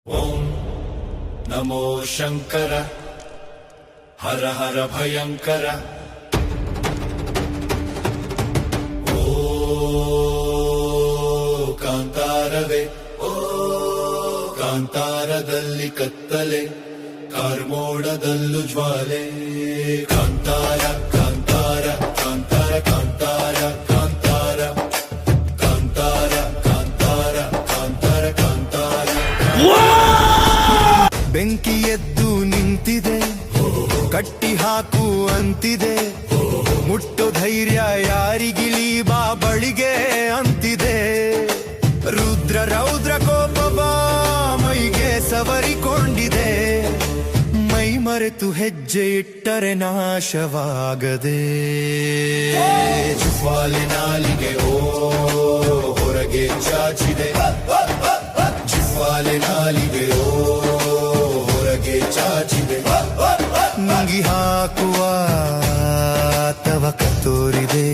ಓಂ ನಮೋ ಶಂಕರ ಹರ ಹರ ಭಯಂಕರ. ಓ ಕಾಂತಾರವೇ, ಓ ಕಾಂತಾರದಲ್ಲಿ ಕತ್ತಲೆ, ಕಾರ್ಮೋಡದಲ್ಲೂ ಜ್ವಾಲೆ. ಕಾಂತಾರ ಕಾಂತಾರ ಕಾಂತಾರ ಕಾಂತಾರ ಕಾಂತಾರ ಕಾಂತಾರ ಕಾಂತಾರ ಕಾಂತಾರ ಕಾಂತಾರ. ಬೆಂಕಿ ಎದ್ದು ನಿಂತಿದೆ, ಕಟ್ಟಿ ಹಾಕು ಅಂತಿದೆ, ಮುಟ್ಟು ಧೈರ್ಯ ಯಾರಿಗಿಳಿ ಬಾ ಬಳಿಗೆ ಅಂತಿದೆ. ರುದ್ರ ರೌದ್ರ ಕೋಪವ ಮೈಗೆ ಸವರಿಕೊಂಡಿದೆ, ಮೈ ಮರೆತು ಹೆಜ್ಜೆ ಇಟ್ಟರೆ ನಾಶವಾಗದೆ. ಜ್ವಾಲೆ ನಾಲಿಗೆ ಓ ಹೊರಗೆ ಚಾಚಿದೆ, ಜ್ವಾಲೆ ನಾಲಿಗೆ ಓ ಹೊರಗೆ ಚಾಚಿದೆ. ನುಂಗಿ ಹಾಕುವ ತವಕ ತೋರಿದೆ.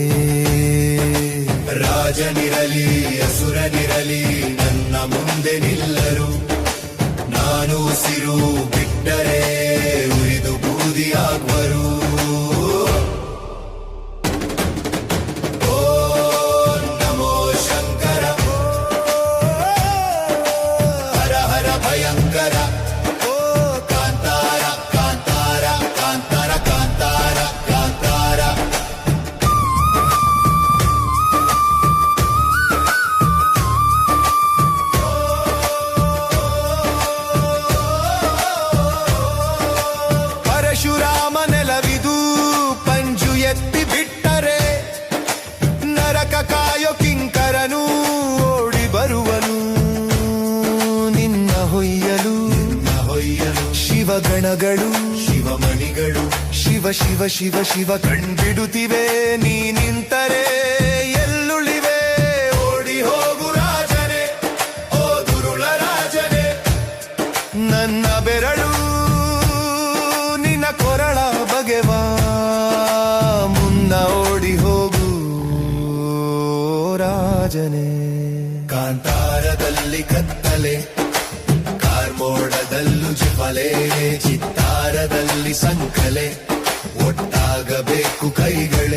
ರಾಜನಿರಲಿ ಅಸುರನಿರಲಿ ನನ್ನ ಮುಂದೆ ನಿಲ್ಲರು, ನಾನು ಉಸಿರು ಬಿಟ್ಟರೆ ಉರಿದು ಬೂದಿಯಾಗುವರು. ಓ ನಮೋ ಶಂಕರ ಹರ ಹರ ಭಯಂಕರ. ಓ ಕಾಂತಾರ ಕಾಂತಾರ ಕಾಂತಾರ ಕಾಂತಾರ ಕಾಂತಾರ. ಪರಶುರಾಮ ನೆಲವಿದು ಪಂಜು ಎತ್ತಿ ಬಿಟ್ಟರೆ, ನರಕ ಕಾಯೋ ಕಿಂಕರನು ಓಡಿ ಬರುವನು ನಿನ್ನ ಹೊಯ್ಯಲು. ಹೊಯ್ಯಲು ಶಿವಗಣಗಳು ಶಿವಮಣಿಗಳು ಶಿವ ಶಿವ ಶಿವ ಶಿವ ಕಣ್ಬಿಡುತ್ತಿವೆ, ನೀ ನಿಂತರೆ ಎಲ್ಲುಳಿವೆ. ಓಡಿ ಹೋಗು ರಾಜನೇ, ಓ ದುರುಳ ರಾಜನೇ. ನನ್ನ ಬೆರಳು ನಿನ್ನ ಕೊರಳ ಬಗೆವಾ, ಮುನ್ನ ಓಡಿ ಹೋಗು ರಾಜನೇ. ಕಾಂತಾರದಲ್ಲಿ ಕತ್ತಲೆ, ಕಾರ್ಮೋಡದಲ್ಲೂ ಜ್ವಾಲೆ, ಚಿತ್ತಾರದಲ್ಲಿ ಸಂಕಲೆ, ಒಟ್ಟಾಗಬೇಕು ಕೈಗಳು.